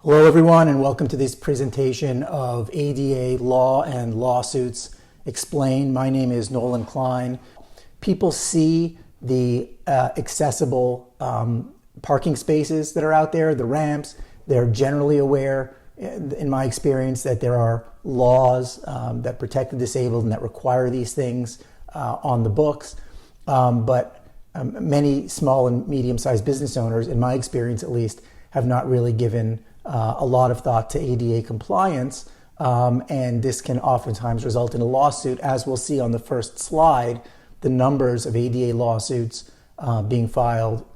Hello everyone, and welcome to this presentation of ADA Law and Lawsuits Explained. My name is Nolan Klein. People see the accessible parking spaces that are out there, the ramps. They're generally aware, in my experience, that there are laws that protect the disabled and that require these things on the books. But many small and medium-sized business owners, in my experience at least, have not really given a lot of thought to ADA compliance, and this can oftentimes result in a lawsuit. As we'll see on the first slide, the numbers of ADA lawsuits being filed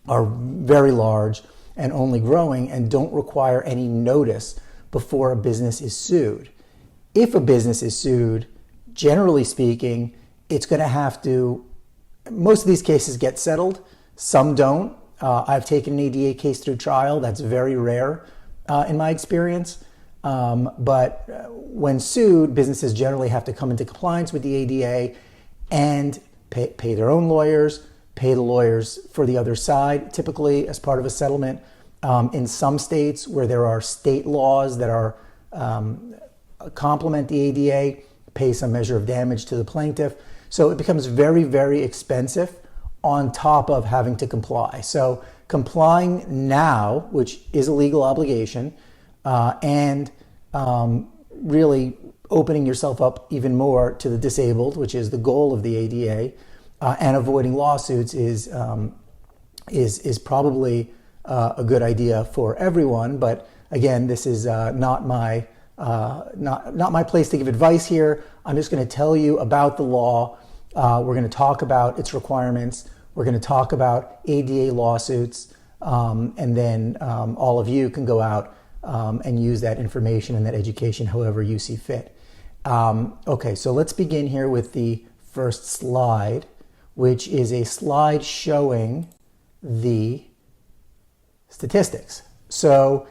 are very large and only growing, and don't require any notice before a business is sued. If a business is sued, generally speaking, it's going to have to, most of these cases get settled, some don't. I've taken an ADA case through trial. That's very rare in my experience. But when sued, businesses generally have to come into compliance with the ADA and pay their own lawyers, pay the lawyers for the other side, typically as part of a settlement. In some states where there are state laws that are complement the ADA, pay some measure of damage to the plaintiff. So it becomes very, very expensive on top of having to comply. So complying now, which is a legal obligation, and really opening yourself up even more to the disabled, which is the goal of the ADA, and avoiding lawsuits is probably a good idea for everyone. But again, this is not my place to give advice here. I'm just going to tell you about the law. We're going to talk about its requirements. We're going to talk about ADA lawsuits, and then all of you can go out and use that information and that education however you see fit. Okay, so let's begin here with the first slide, which is a slide showing the statistics. So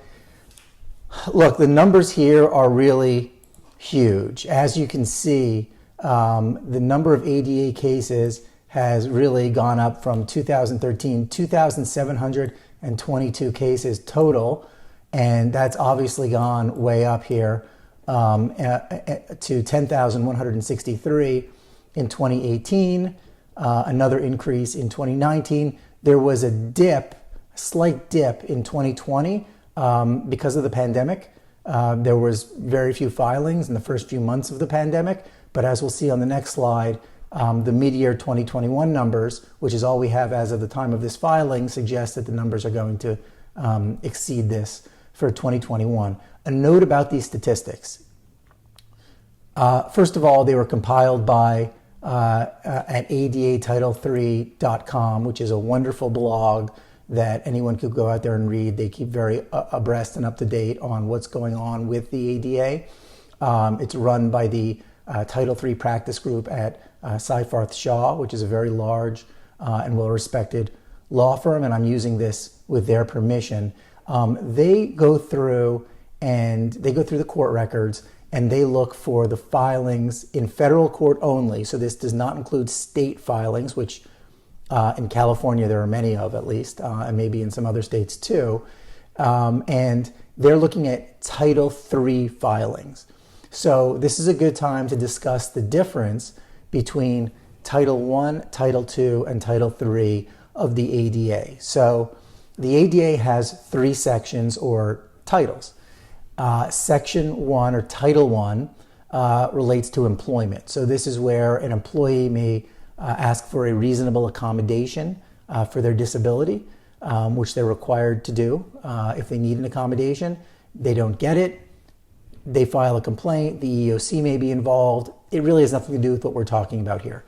look, the numbers here are really huge. As you can see, the number of ADA cases has really gone up from 2013, 2,722 cases total, and that's obviously gone way up here to 10,163 in 2018, another increase in 2019. There was a slight dip in 2020 because of the pandemic. There was very few filings in the first few months of the pandemic, but as we'll see on the next slide, the mid-year 2021 numbers, which is all we have as of the time of this filing, suggest that the numbers are going to exceed this for 2021. A note about these statistics. First of all, they were compiled by at ADAtitle3.com, which is a wonderful blog that anyone could go out there and read. They keep very abreast and up to date on what's going on with the ADA. It's run by the Title III practice group at Seyfarth Shaw, which is a very large and well-respected law firm, and I'm using this with their permission. They go through the court records, and they look for the filings in federal court only. So this does not include state filings, which in California there are many of, at least, and maybe in some other states too. And they're looking at Title III filings. So this is a good time to discuss the difference between Title I, Title II, and Title III of the ADA. So the ADA has three sections or titles. Section 1 or Title I relates to employment. So this is where an employee may ask for a reasonable accommodation for their disability, which they're required to do. If they need an accommodation, they don't get it, they file a complaint, the EEOC may be involved. It really has nothing to do with what we're talking about here.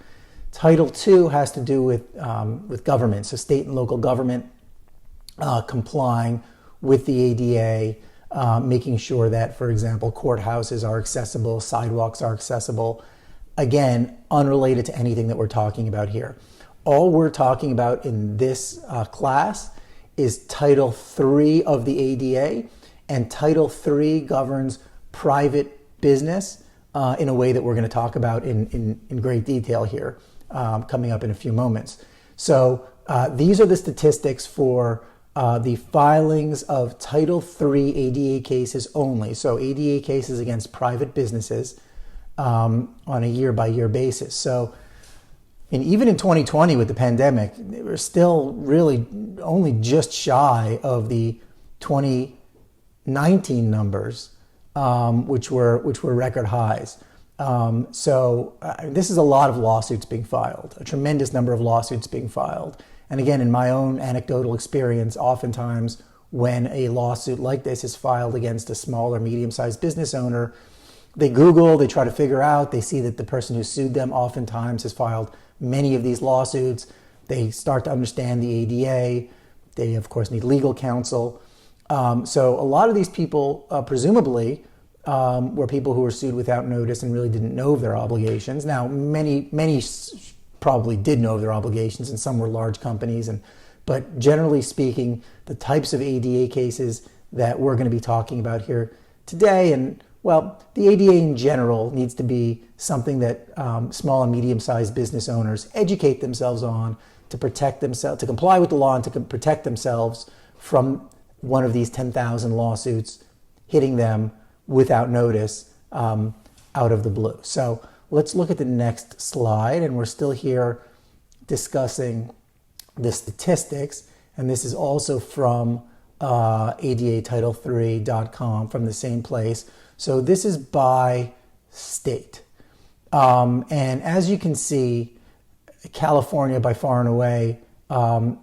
Title II has to do with government, so state and local government complying with the ADA, making sure that, for example, courthouses are accessible, sidewalks are accessible. Again, unrelated to anything that we're talking about here. All we're talking about in this class is Title III of the ADA, and Title III governs private business in a way that we're going to talk about in great detail here coming up in a few moments. So these are the statistics for the filings of Title III ADA cases only, so ADA cases against private businesses, on a year-by-year basis. So, and even in 2020 with the pandemic, they were still really only just shy of the 2019 numbers, which were record highs. This is a lot of lawsuits being filed, a tremendous number of lawsuits being filed. And again, in my own anecdotal experience, oftentimes when a lawsuit like this is filed against a small or medium-sized business owner, they Google, they try to figure out, they see that the person who sued them oftentimes has filed many of these lawsuits. They start to understand the ADA. They, of course, need legal counsel. So a lot of these people, presumably, were people who were sued without notice and really didn't know of their obligations. Now, many probably did know of their obligations, and some were large companies. But generally speaking, the types of ADA cases that we're going to be talking about here today, and well, the ADA in general needs to be something that small and medium-sized business owners educate themselves on to protect themselves, to comply with the law, and to protect themselves from one of these 10,000 lawsuits hitting them without notice out of the blue. So let's look at the next slide, and we're still here discussing the statistics, and this is also from ADAtitle3.com, from the same place. So this is by state. And as you can see, California by far and away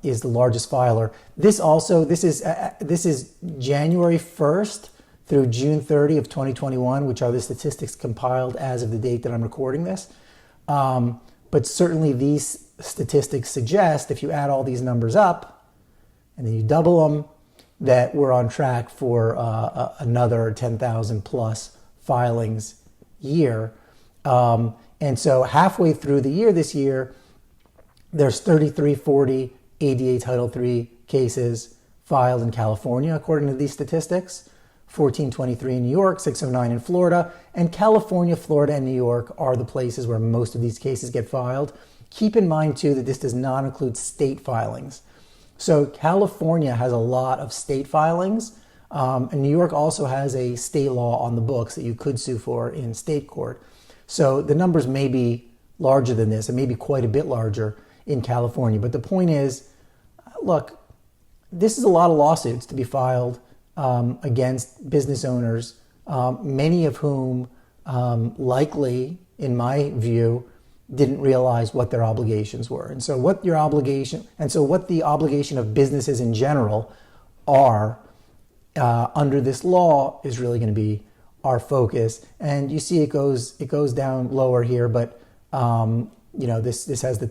is the largest filer. This is January 1st through June 30 of 2021, which are the statistics compiled as of the date that I'm recording this. But certainly these statistics suggest, if you add all these numbers up and then you double them, that we're on track for another 10,000 plus filings year. And so halfway through the year this year, there's 3,340 ADA Title III cases filed in California, according to these statistics, 1,423 in New York, 609 in Florida, and California, Florida, and New York are the places where most of these cases get filed. Keep in mind, too, that this does not include state filings. So California has a lot of state filings, and New York also has a state law on the books that you could sue for in state court. So the numbers may be larger than this, and maybe quite a bit larger in California. But the point is, look, this is a lot of lawsuits to be filed against business owners, many of whom likely, in my view, didn't realize what their obligations were. And so what the obligation of businesses in general are under this law is really going to be our focus. And you see it goes down lower here, but this has the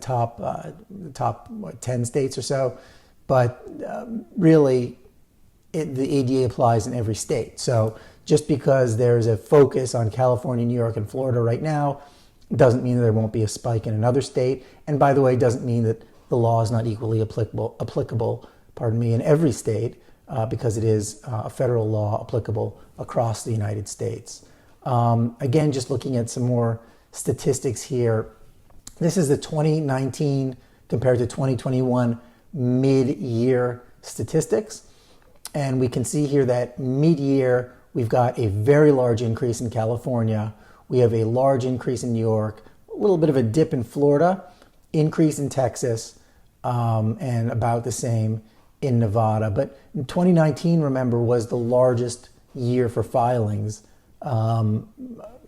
top 10 states or so, but really the ADA applies in every state. So just because there's a focus on California, New York, and Florida right now doesn't mean that there won't be a spike in another state. And by the way, doesn't mean that the law is not equally applicable in every state, because it is a federal law applicable across the United States. Again, just looking at some more statistics here. This is the 2019 compared to 2021 mid-year statistics. And we can see here that mid-year, we've got a very large increase in California. We have a large increase in New York, a little bit of a dip in Florida, increase in Texas, and about the same in Nevada. But 2019, remember, was the largest year for filings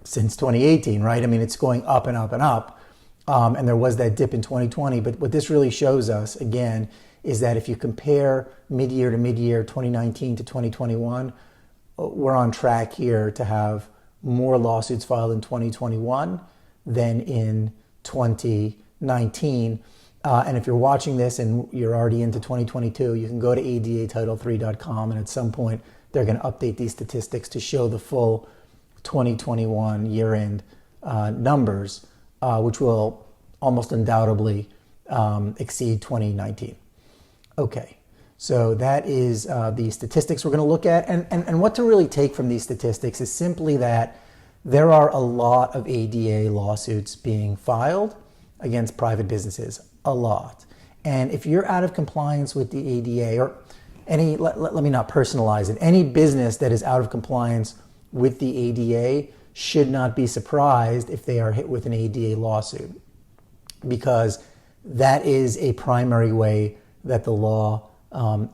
since 2018, right? I mean, it's going up and up and up. And there was that dip in 2020. But what this really shows us, again, is that if you compare mid-year to mid-year, 2019 to 2021, we're on track here to have more lawsuits filed in 2021 than in 2019. And if you're watching this and you're already into 2022, you can go to ADAtitle3.com, and at some point they're going to update these statistics to show the full 2021 year-end numbers, which will almost undoubtedly exceed 2019. Okay, so that is the statistics we're going to look at. And what to really take from these statistics is simply that there are a lot of ADA lawsuits being filed against private businesses, a lot. And if you're out of compliance with the ADA, let me not personalize it. Any business that is out of compliance with the ADA should not be surprised if they are hit with an ADA lawsuit, because that is a primary way that the law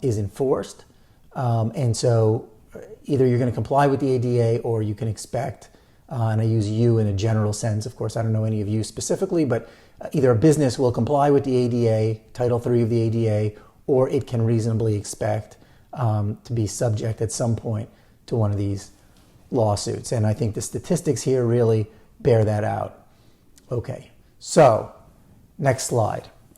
is enforced. And so either you're going to comply with the ADA, or you can expect, and I use you in a general sense, of course I don't know any of you specifically, but either a business will comply with the ADA, Title III of the ADA, or it can reasonably expect to be subject at some point to one of these lawsuits. And I think the statistics here really bear that out. Okay, so next slide.